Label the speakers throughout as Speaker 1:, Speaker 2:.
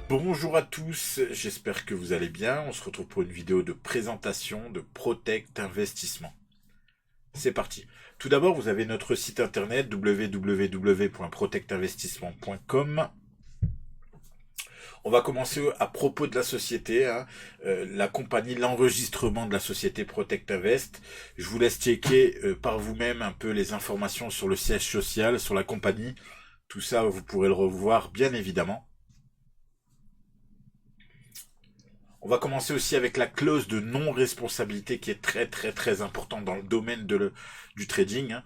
Speaker 1: Bonjour à tous, j'espère que vous allez bien. On se retrouve pour une vidéo de présentation de Protect Investissement. C'est parti. Tout d'abord, vous avez notre site internet www.protectinvestissement.com. On va commencer à propos de la société, la compagnie, l'enregistrement de la société Protect Invest. Je vous laisse checker par vous-même un peu les informations sur le siège social, sur la compagnie. Tout ça, vous pourrez le revoir bien évidemment. On va commencer aussi avec la clause de non-responsabilité qui est très importante dans le domaine du trading.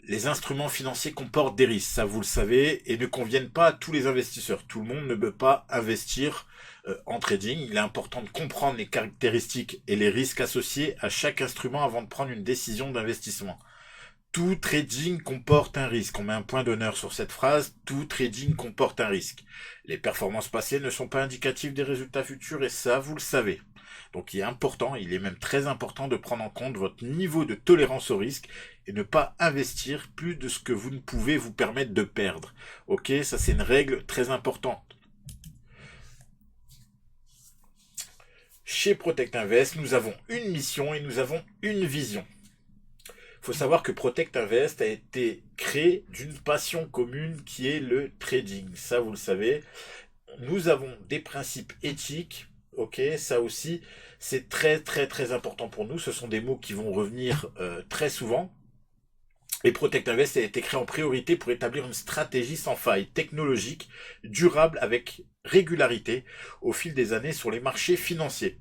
Speaker 1: Les instruments financiers comportent des risques, ça vous le savez, et ne conviennent pas à tous les investisseurs. Tout le monde ne peut pas investir en trading. Il est important de comprendre les caractéristiques et les risques associés à chaque instrument avant de prendre une décision d'investissement. Tout trading comporte un risque. On met un point d'honneur sur cette phrase. Tout trading comporte un risque. Les performances passées ne sont pas indicatives des résultats futurs et ça, vous le savez. Donc il est important, il est même très important de prendre en compte votre niveau de tolérance au risque et ne pas investir plus de ce que vous ne pouvez vous permettre de perdre. Ok, ça c'est une règle très importante. Chez Protect Invest, nous avons une mission et nous avons une vision. Il faut savoir que Protect Invest a été créé d'une passion commune qui est le trading. Ça, vous le savez. Nous avons des principes éthiques. Ok, ça aussi, c'est très important pour nous. Ce sont des mots qui vont revenir très souvent. Et Protect Invest a été créé en priorité pour établir une stratégie sans faille, technologique, durable, avec régularité au fil des années sur les marchés financiers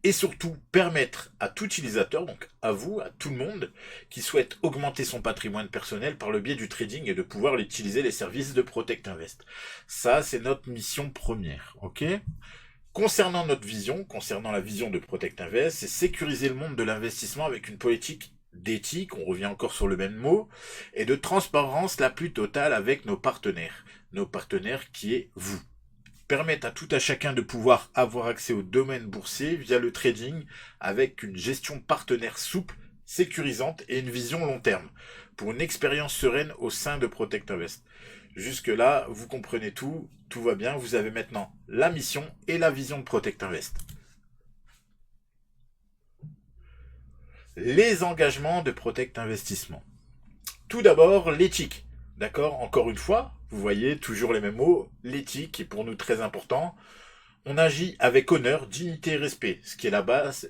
Speaker 1: et surtout permettre à tout utilisateur, donc à vous, à tout le monde, qui souhaite augmenter son patrimoine personnel par le biais du trading et de pouvoir utiliser les services de Protect Invest. Ça, c'est notre mission première, ok? Concernant notre vision, concernant la vision de Protect Invest, c'est sécuriser le monde de l'investissement avec une politique d'éthique, on revient encore sur le même mot, et de transparence la plus totale avec nos partenaires. Nos partenaires qui est vous. Permettent à tout à chacun de pouvoir avoir accès au domaine boursier via le trading avec une gestion partenaire souple, sécurisante et une vision long terme pour une expérience sereine au sein de Protect Invest. Jusque-là, vous comprenez tout, tout va bien, vous avez maintenant la mission et la vision de Protect Invest. Les engagements de Protect Investissement. Tout d'abord, l'éthique. D'accord? Encore une fois, vous voyez toujours les mêmes mots. L'éthique est pour nous très important. On agit avec honneur, dignité et respect, ce qui est la base,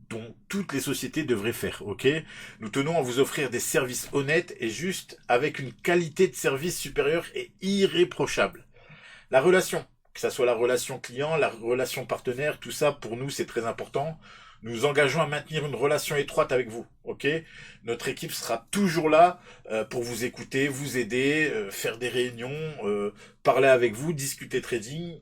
Speaker 1: dont toutes les sociétés devraient faire, ok? Nous tenons à vous offrir des services honnêtes et justes avec une qualité de service supérieure et irréprochable. La relation, que ce soit la relation client, la relation partenaire, tout ça pour nous c'est très important. Nous engageons à maintenir une relation étroite avec vous, ok? Notre équipe sera toujours là pour vous écouter, vous aider, faire des réunions, parler avec vous, discuter trading,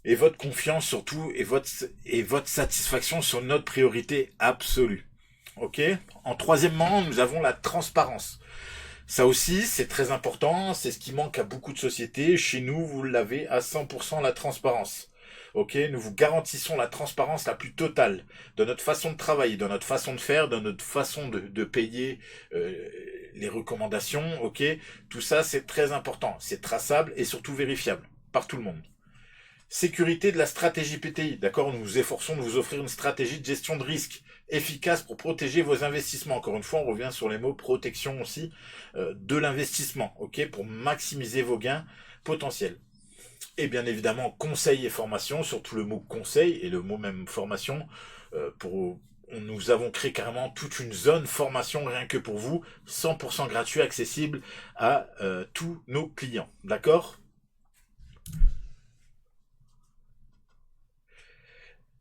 Speaker 1: et votre confiance surtout et votre satisfaction sur notre priorité absolue. Ok. En troisièmement, nous avons la transparence. Ça aussi, c'est très important. C'est ce qui manque à beaucoup de sociétés. Chez nous, vous l'avez à 100% la transparence. Ok. Nous vous garantissons la transparence la plus totale dans notre façon de travailler, dans notre façon de faire, dans notre façon de payer les recommandations. Ok. Tout ça, c'est très important. C'est traçable et surtout vérifiable par tout le monde. Sécurité de la stratégie PTI. D'accord, nous nous efforçons de vous offrir une stratégie de gestion de risque efficace pour protéger vos investissements. Encore une fois, on revient sur les mots protection aussi de l'investissement, ok, pour maximiser vos gains potentiels. Et bien évidemment, conseil et formation, surtout le mot conseil et le mot même formation. Nous avons créé carrément toute une zone formation rien que pour vous, 100% gratuit, accessible à tous nos clients. D'accord?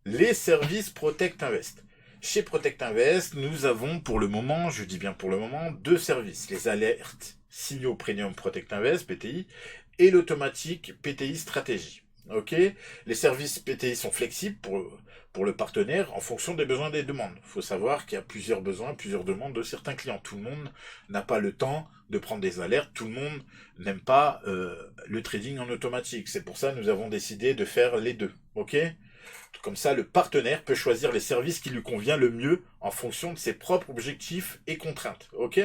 Speaker 1: Les services Protect Invest. Chez Protect Invest, nous avons pour le moment, je dis bien pour le moment, deux services. Les alertes signaux Premium Protect Invest, PTI, et l'automatique PTI Stratégie. Ok. Les services PTI sont flexibles pour le partenaire en fonction des besoins et des demandes. Il faut savoir qu'il y a plusieurs besoins, plusieurs demandes de certains clients. Tout le monde n'a pas le temps de prendre des alertes. Tout le monde n'aime pas le trading en automatique. C'est pour ça que nous avons décidé de faire les deux. Ok. Comme ça, le partenaire peut choisir les services qui lui convient le mieux en fonction de ses propres objectifs et contraintes. Ok?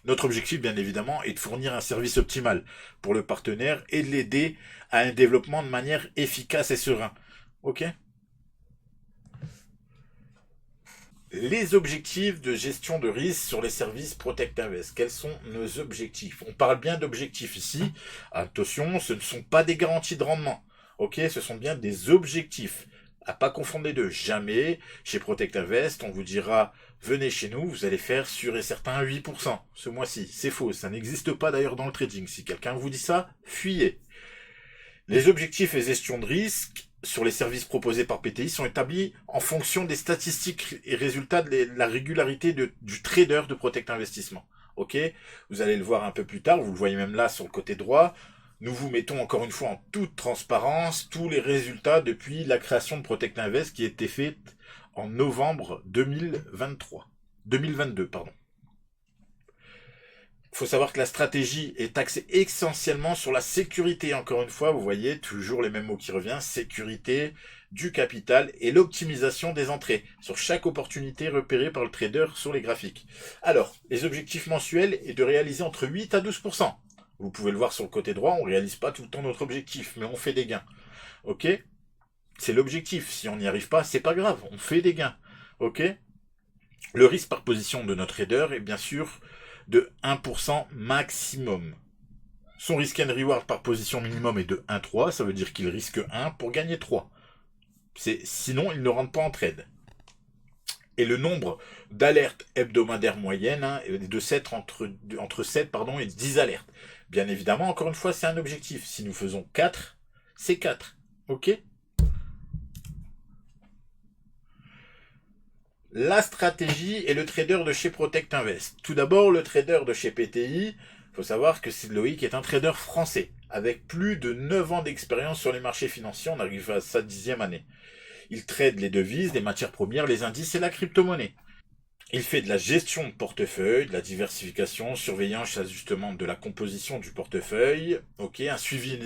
Speaker 1: Notre objectif, bien évidemment, est de fournir un service optimal pour le partenaire et de l'aider à un développement de manière efficace et serein. Ok? Les objectifs de gestion de risque sur les services Protect Invest. Quels sont nos objectifs? On parle bien d'objectifs ici. Attention, ce ne sont pas des garanties de rendement. Ok, ce sont bien des objectifs. À pas confondre les deux. Jamais, chez Protect Invest, on vous dira, venez chez nous, vous allez faire sûr et certain 8% ce mois-ci. C'est faux, ça n'existe pas d'ailleurs dans le trading. Si quelqu'un vous dit ça, fuyez. Les objectifs et gestion de risque sur les services proposés par PTI sont établis en fonction des statistiques et résultats de la régularité du trader de Protect Investissement. Ok, vous allez le voir un peu plus tard, vous le voyez même là sur le côté droit. Nous vous mettons encore une fois en toute transparence tous les résultats depuis la création de Protect Invest qui a été faite en novembre 2022, pardon. Il faut savoir que la stratégie est axée essentiellement sur la sécurité. Encore une fois, vous voyez toujours les mêmes mots qui reviennent, sécurité du capital et l'optimisation des entrées sur chaque opportunité repérée par le trader sur les graphiques. Alors, les objectifs mensuels est de réaliser entre 8 à 12%. Vous pouvez le voir sur le côté droit, on ne réalise pas tout le temps notre objectif, mais on fait des gains. Ok? C'est l'objectif. Si on n'y arrive pas, c'est pas grave, on fait des gains. Ok? Le risque par position de notre trader est bien sûr de 1% maximum. Son risk and reward par position minimum est de 1,3, ça veut dire qu'il risque 1 pour gagner 3. Sinon, il ne rentre pas en trade. Et le nombre d'alertes hebdomadaires moyennes est de 7 entre 7 et 10 alertes. Bien évidemment, encore une fois, c'est un objectif. Si nous faisons 4, c'est 4. Ok? La stratégie et le trader de chez Protect Invest. Tout d'abord, le trader de chez PTI, il faut savoir que Loïc est un trader français, avec plus de 9 ans d'expérience sur les marchés financiers, on arrive à sa 10e année. Il trade les devises, les matières premières, les indices et la crypto-monnaie. Il fait de la gestion de portefeuille, de la diversification, surveillance, ajustement de la composition du portefeuille, ok, un suivi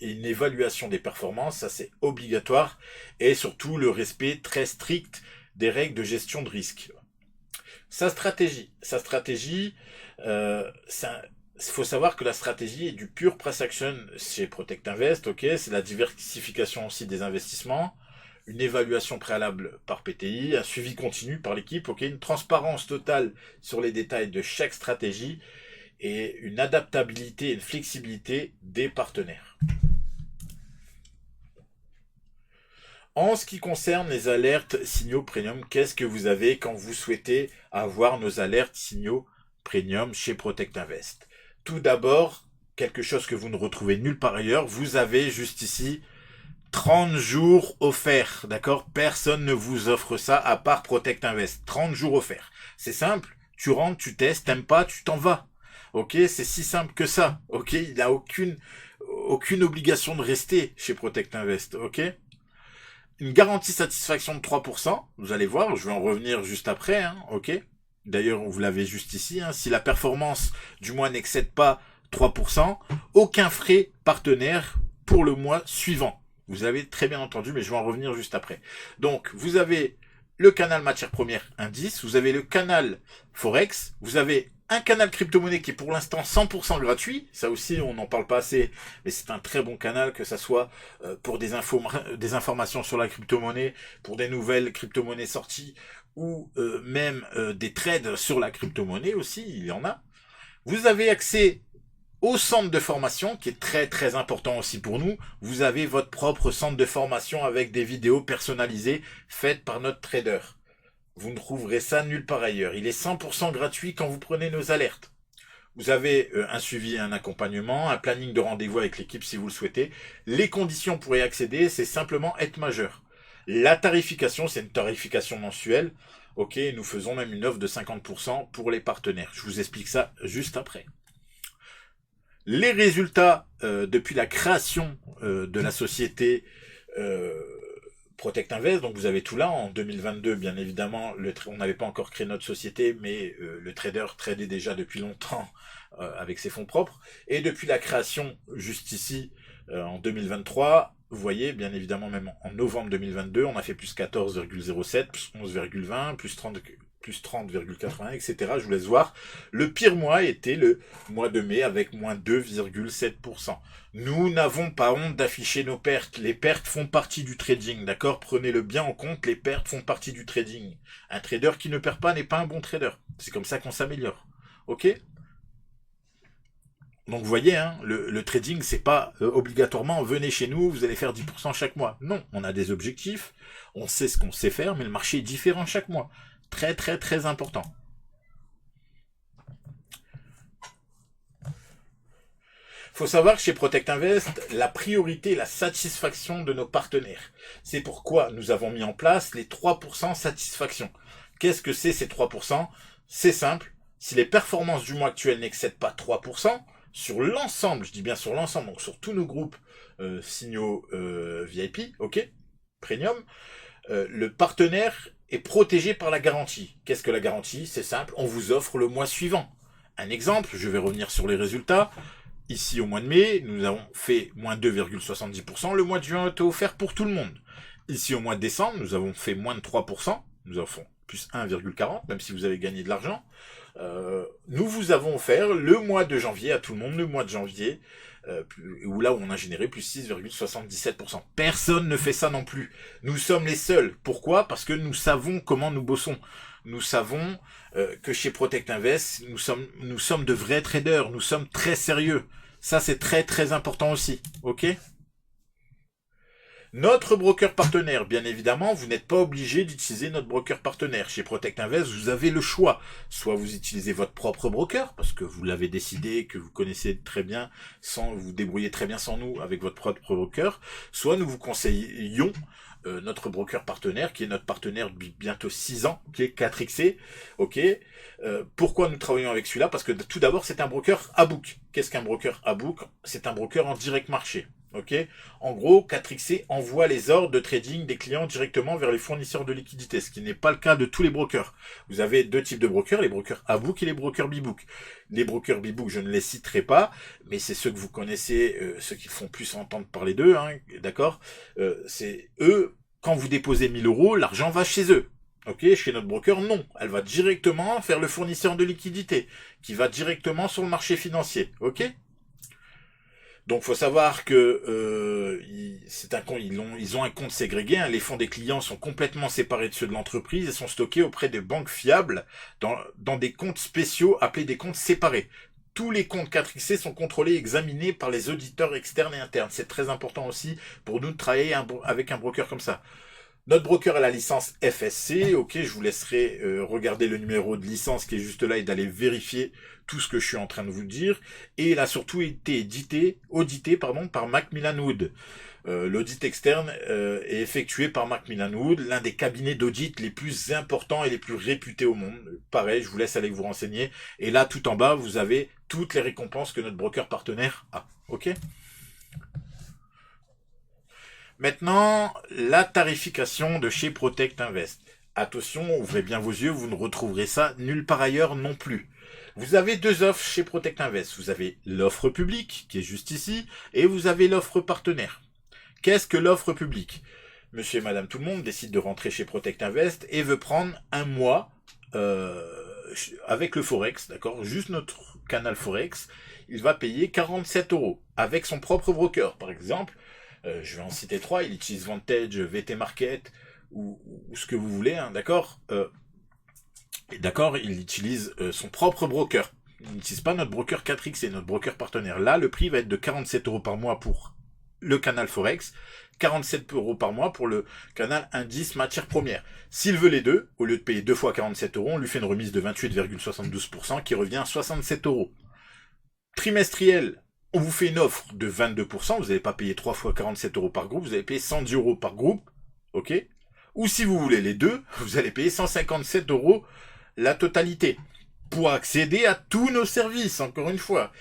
Speaker 1: et une évaluation des performances, ça c'est obligatoire, et surtout le respect très strict des règles de gestion de risque. Sa stratégie, il faut savoir que la stratégie est du pure price action chez Protect Invest, ok, c'est la diversification aussi des investissements, une évaluation préalable par PTI, un suivi continu par l'équipe, ok, une transparence totale sur les détails de chaque stratégie et une adaptabilité et une flexibilité des partenaires. En ce qui concerne les alertes signaux premium, qu'est-ce que vous avez quand vous souhaitez avoir nos alertes signaux premium chez Protect Invest? Tout d'abord, quelque chose que vous ne retrouvez nulle part ailleurs, vous avez juste ici 30 jours offerts, d'accord? Personne ne vous offre ça à part Protect Invest. 30 jours offerts. C'est simple, tu rentres, tu testes, t'aimes pas, tu t'en vas. Ok, c'est si simple que ça. Ok, il n'a aucune obligation de rester chez Protect Invest. Ok? Une garantie satisfaction de 3%, vous allez voir, je vais en revenir juste après, hein, ok. D'ailleurs, vous l'avez juste ici, hein, si la performance du mois n'excède pas 3%, aucun frais partenaire pour le mois suivant. Vous avez très bien entendu, mais je vais en revenir juste après. Donc, vous avez le canal matière première indice, vous avez le canal Forex, vous avez un canal crypto-monnaie qui est pour l'instant 100% gratuit. Ça aussi, on n'en parle pas assez, mais c'est un très bon canal, que ça soit pour des informations sur la crypto-monnaie, pour des nouvelles crypto-monnaies sorties, ou même des trades sur la crypto-monnaie aussi, il y en a. Vous avez accès au centre de formation, qui est très très important aussi pour nous. Vous avez votre propre centre de formation avec des vidéos personnalisées faites par notre trader. Vous ne trouverez ça nulle part ailleurs. Il est 100% gratuit quand vous prenez nos alertes. Vous avez un suivi et un accompagnement, un planning de rendez-vous avec l'équipe si vous le souhaitez. Les conditions pour y accéder, c'est simplement être majeur. La tarification, c'est une tarification mensuelle. Ok, nous faisons même une offre de 50% pour les partenaires. Je vous explique ça juste après. Les résultats depuis la création de la société Protect Invest, donc vous avez tout là. En 2022, bien évidemment, on n'avait pas encore créé notre société, mais le trader tradait déjà depuis longtemps avec ses fonds propres. Et depuis la création, juste ici, en 2023, vous voyez, bien évidemment, même en novembre 2022, on a fait plus 14,07, plus 11,20, plus plus 30,80, etc. Je vous laisse voir. Le pire mois était le mois de mai avec moins 2,7%. Nous n'avons pas honte d'afficher nos pertes. Les pertes font partie du trading, d'accord? Prenez-le bien en compte, les pertes font partie du trading. Un trader qui ne perd pas n'est pas un bon trader. C'est comme ça qu'on s'améliore. Ok? Donc vous voyez, hein, le trading, c'est pas obligatoirement venez chez nous, vous allez faire 10% chaque mois. Non, on a des objectifs, on sait ce qu'on sait faire, mais le marché est différent chaque mois. Très très très important. Faut savoir que chez Protect Invest, la priorité est la satisfaction de nos partenaires. C'est pourquoi nous avons mis en place les 3% satisfaction. Qu'est-ce que c'est ces 3%? C'est simple, si les performances du mois actuel n'excèdent pas 3%, sur l'ensemble, je dis bien sur l'ensemble, donc sur tous nos groupes signaux VIP, ok, premium, le partenaire est protégé par la garantie. Qu'est-ce que la garantie? C'est simple, on vous offre le mois suivant. Un exemple, je vais revenir sur les résultats. Ici, au mois de mai, nous avons fait moins 2,70%. Le mois de juin était offert pour tout le monde. Ici, au mois de décembre, nous avons fait moins de 3%. Nous avons fait plus 1,40, même si vous avez gagné de l'argent. Nous vous avons offert le mois de janvier à tout le monde, le mois de janvier, où là où on a généré plus 6,77%. Personne ne fait ça non plus. Nous sommes les seuls. Pourquoi? Parce que nous savons comment nous bossons. Nous savons que chez Protect Invest, nous sommes de vrais traders. Nous sommes très sérieux. Ça, c'est très très important aussi. Ok? Notre broker partenaire, bien évidemment, vous n'êtes pas obligé d'utiliser notre broker partenaire. Chez Protect Invest, vous avez le choix. Soit vous utilisez votre propre broker, parce que vous l'avez décidé, que vous connaissez très bien, vous débrouillez très bien sans nous avec votre propre broker. Soit nous vous conseillons notre broker partenaire, qui est notre partenaire depuis bientôt 6 ans, qui est 4XC. Ok. Pourquoi nous travaillons avec celui-là? Parce que tout d'abord, c'est un broker à book. Qu'est-ce qu'un broker à book? C'est un broker en direct marché. Ok. En gros, 4XC envoie les ordres de trading des clients directement vers les fournisseurs de liquidités, ce qui n'est pas le cas de tous les brokers. Vous avez deux types de brokers, les brokers A-Book et les brokers B-Book. Les brokers B-Book, je ne les citerai pas, mais c'est ceux que vous connaissez, ceux qui font plus entendre parler d'eux, hein, d'accord? C'est eux, quand vous déposez 1000 euros, l'argent va chez eux. Ok, chez notre broker, non. Elle va directement vers le fournisseur de liquidités, qui va directement sur le marché financier. Ok? Donc, faut savoir que ils ont un compte ségrégué. Hein. Les fonds des clients sont complètement séparés de ceux de l'entreprise et sont stockés auprès de banques fiables dans des comptes spéciaux appelés des comptes séparés. Tous les comptes 4XC sont contrôlés et examinés par les auditeurs externes et internes. C'est très important aussi pour nous de travailler avec un broker comme ça. Notre broker a la licence FSC, ok, je vous laisserai regarder le numéro de licence qui est juste là et d'aller vérifier tout ce que je suis en train de vous dire. Et il a surtout été audité par Macmillan Wood. L'audit externe est effectué par Macmillan Wood, l'un des cabinets d'audit les plus importants et les plus réputés au monde. Pareil, je vous laisse aller vous renseigner. Et là, tout en bas, vous avez toutes les récompenses que notre broker partenaire a. Ok ? Maintenant, la tarification de chez Protect Invest. Attention, ouvrez bien vos yeux, vous ne retrouverez ça nulle part ailleurs non plus. Vous avez deux offres chez Protect Invest. Vous avez l'offre publique, qui est juste ici, et vous avez l'offre partenaire. Qu'est-ce que l'offre publique? Monsieur et madame tout le monde décide de rentrer chez Protect Invest et veut prendre un mois avec le Forex, d'accord? Juste notre canal Forex. Il va payer 47 € avec son propre broker, par exemple. Je vais en citer 3, il utilise Vantage, VT Market, ou ce que vous voulez, hein, d'accord d'accord, il utilise son propre broker. Il n'utilise pas notre broker 4X, c'est notre broker partenaire. Là, le prix va être de 47 € par mois pour le canal Forex, 47 € par mois pour le canal Indice Matières Premières. S'il veut les deux, au lieu de payer 2 fois 47 €, on lui fait une remise de 28,72% qui revient à 67 €. Trimestriel, on vous fait une offre de 22%, vous n'allez pas payer 3 fois 47 € par groupe, vous allez payer 110 € par groupe, ok? Ou si vous voulez les deux, vous allez payer 157 € la totalité, pour accéder à tous nos services, encore une fois.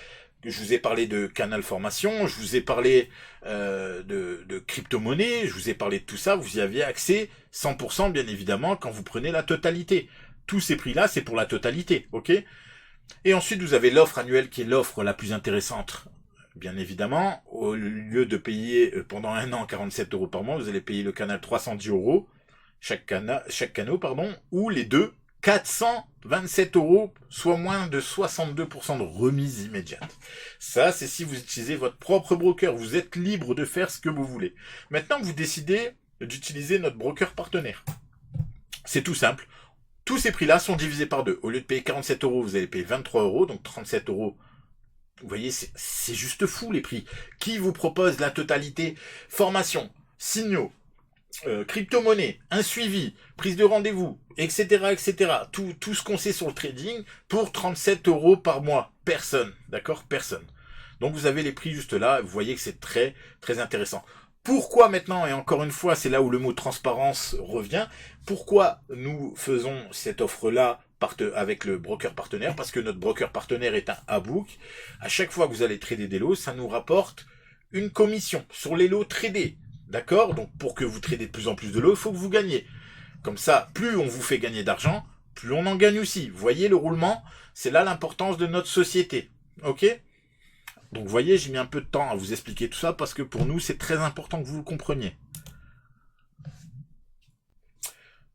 Speaker 1: Je vous ai parlé de canal formation, je vous ai parlé de crypto-monnaie, je vous ai parlé de tout ça, vous y aviez accès 100% bien évidemment quand vous prenez la totalité. Tous ces prix-là, c'est pour la totalité, ok? Et ensuite, vous avez l'offre annuelle qui est l'offre la plus intéressante. Bien évidemment, au lieu de payer pendant un an 47 € par mois, vous allez payer le canal 310 € chaque canal, ou les deux 427 euros, soit moins de 62% de remise immédiate. Ça, c'est si vous utilisez votre propre broker. Vous êtes libre de faire ce que vous voulez. Maintenant, vous décidez d'utiliser notre broker partenaire. C'est tout simple. Tous ces prix-là sont divisés par deux. Au lieu de payer 47 euros, vous allez payer 23 euros, donc 37 euros. Vous voyez, c'est juste fou les prix. Qui vous propose la totalité? Formation, signaux, crypto-monnaie, un suivi, prise de rendez-vous, etc., etc. Tout ce qu'on sait sur le trading pour 37 euros par mois. Personne, d'accord? Personne. Donc vous avez les prix juste là. Vous voyez que c'est très, très intéressant. Pourquoi maintenant, et encore une fois, c'est là où le mot transparence revient, pourquoi nous faisons cette offre-là avec le broker partenaire? Parce que notre broker partenaire est un A-Book. À chaque fois que vous allez trader des lots, ça nous rapporte une commission sur les lots tradés. D'accord? Donc pour que vous tradez de plus en plus de lots, il faut que vous gagnez. Comme ça, plus on vous fait gagner d'argent, plus on en gagne aussi. Vous voyez le roulement? C'est là l'importance de notre société. Ok? Donc vous voyez, j'ai mis un peu de temps à vous expliquer tout ça parce que pour nous, c'est très important que vous le compreniez.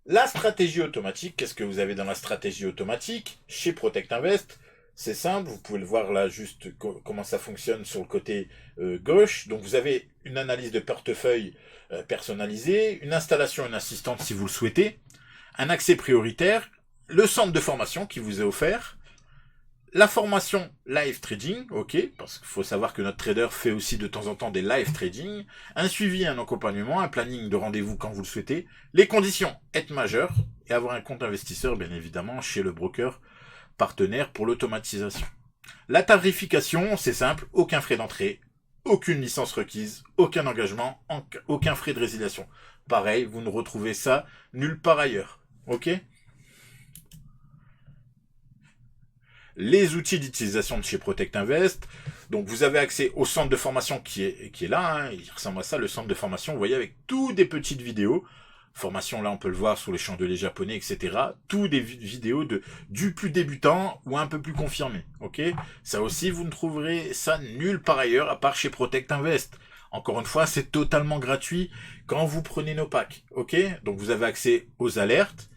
Speaker 1: La stratégie automatique, qu'est-ce que vous avez dans la stratégie automatique chez Protect Invest? C'est simple, vous pouvez le voir là juste comment ça fonctionne sur le côté gauche. Donc vous avez une analyse de portefeuille personnalisée, une installation, une assistante si vous le souhaitez, un accès prioritaire, le centre de formation qui vous est offert, la formation live trading, ok, parce qu'il faut savoir que notre trader fait aussi de temps en temps des live trading, un suivi, un accompagnement, un planning de rendez-vous quand vous le souhaitez, les conditions, être majeur et avoir un compte investisseur, bien évidemment, chez le broker partenaire pour l'automatisation. La tarification, c'est simple, aucun frais d'entrée, aucune licence requise, aucun engagement, aucun frais de résiliation. Pareil, vous ne retrouvez ça nulle part ailleurs, ok ? Les outils d'utilisation de chez Protect Invest. Donc vous avez accès au centre de formation qui est là, hein, il ressemble à ça, le centre de formation, vous voyez, avec tout des petites vidéos. Formation, là on peut le voir sur les chandeliers japonais, etc. Tout des vidéos du plus débutant ou un peu plus confirmé. Ok. Ça aussi, vous ne trouverez ça nulle part ailleurs, à part chez Protect Invest. Encore une fois, c'est totalement gratuit quand vous prenez nos packs. Ok. Donc vous avez accès aux alertes,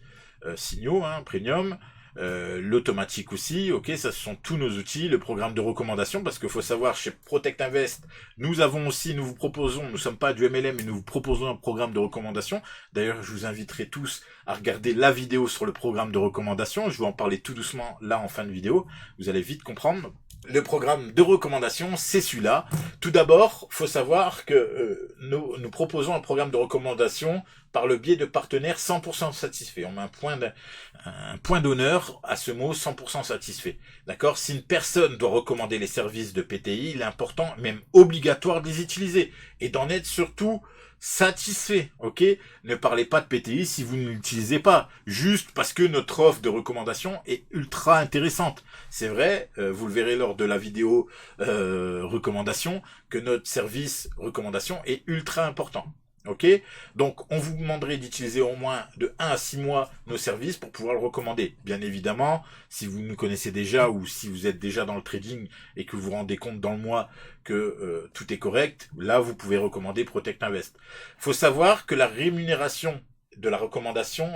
Speaker 1: signaux, hein, premium, l'automatique aussi, ok, ça ce sont tous nos outils, le programme de recommandation, parce qu'il faut savoir, chez Protect Invest, nous vous proposons, nous sommes pas du MLM, mais nous vous proposons un programme de recommandation. D'ailleurs, je vous inviterai tous à regarder la vidéo sur le programme de recommandation, je vais en parler tout doucement là en fin de vidéo, vous allez vite comprendre. Le programme de recommandation, c'est celui-là. Tout d'abord, faut savoir que nous proposons un programme de recommandation par le biais de partenaires 100% satisfaits. On met un point d'honneur à ce mot 100% satisfait. D'accord? Si une personne doit recommander les services de PTI, il est important, même obligatoire de les utiliser et d'en être surtout satisfait, ok? Ne parlez pas de PTI si vous ne l'utilisez pas, juste parce que notre offre de recommandation est ultra intéressante. C'est vrai, vous le verrez lors de la vidéo recommandation, que notre service recommandation est ultra important. Ok, donc on vous demanderait d'utiliser au moins de 1 à 6 mois nos services pour pouvoir le recommander. Bien évidemment, si vous nous connaissez déjà ou si vous êtes déjà dans le trading et que vous vous rendez compte dans le mois que tout est correct, là vous pouvez recommander Protect Invest. Faut savoir que la rémunération de la recommandation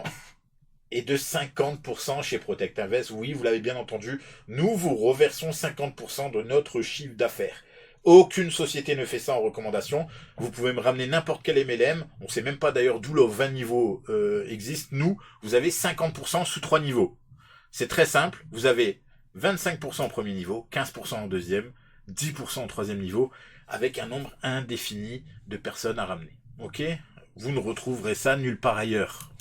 Speaker 1: est de 50% chez Protect Invest. Oui, vous l'avez bien entendu, nous vous reversons 50% de notre chiffre d'affaires. Aucune société ne fait ça en recommandation. Vous pouvez me ramener n'importe quel MLM. On ne sait même pas d'ailleurs d'où le 20 niveaux existe. Nous, vous avez 50% sous 3 niveaux. C'est très simple. Vous avez 25% au premier niveau, 15% au deuxième, 10% au troisième niveau, avec un nombre indéfini de personnes à ramener. Ok ? Vous ne retrouverez ça nulle part ailleurs.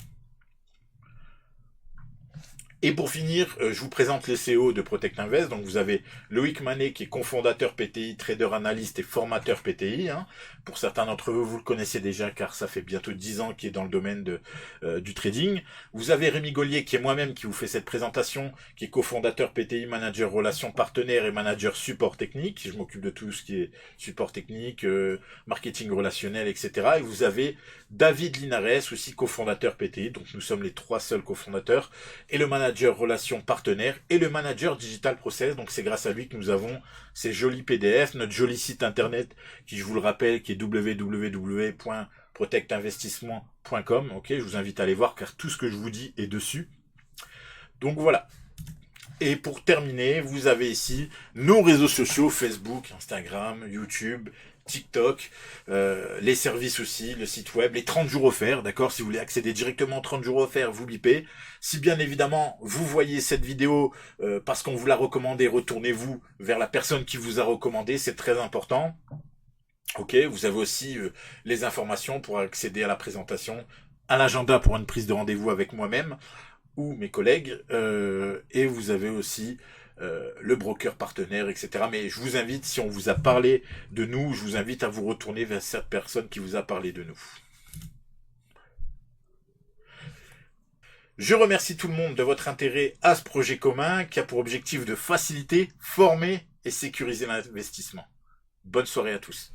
Speaker 1: Et pour finir, je vous présente les CEO de Protect Invest. Donc vous avez Loïc Manet qui est cofondateur PTI, trader analyste et formateur PTI. Hein. Pour certains d'entre vous, vous le connaissez déjà car ça fait bientôt 10 ans qu'il est dans le domaine du trading. Vous avez Rémi Gaulier qui est moi-même qui vous fait cette présentation, qui est cofondateur PTI, manager relations partenaires et manager support technique. Je m'occupe de tout ce qui est support technique, marketing relationnel, etc. Et vous avez David Linares, aussi cofondateur PTI. Donc nous sommes les 3 seuls cofondateurs. Et le manager relations partenaires et le manager digital process. Donc c'est grâce à lui que nous avons ces jolis PDF, notre joli site internet qui, je vous le rappelle, qui est www.protectinvestissement.com. Ok, je vous invite à aller voir car tout ce que je vous dis est dessus. Donc voilà. Et pour terminer, vous avez ici nos réseaux sociaux, Facebook, Instagram, YouTube, TikTok, les services aussi, le site web, les 30 jours offerts, d'accord. Si vous voulez accéder directement aux 30 jours offerts, vous bipez. Si bien évidemment, vous voyez cette vidéo parce qu'on vous l'a recommandé, retournez-vous vers la personne qui vous a recommandé, c'est très important. Ok, vous avez aussi les informations pour accéder à la présentation, à l'agenda pour une prise de rendez-vous avec moi-même ou mes collègues, et vous avez aussi le broker partenaire, etc. Mais je vous invite, si on vous a parlé de nous, je vous invite à vous retourner vers cette personne qui vous a parlé de nous. Je remercie tout le monde de votre intérêt à ce projet commun qui a pour objectif de faciliter, former et sécuriser l'investissement. Bonne soirée à tous.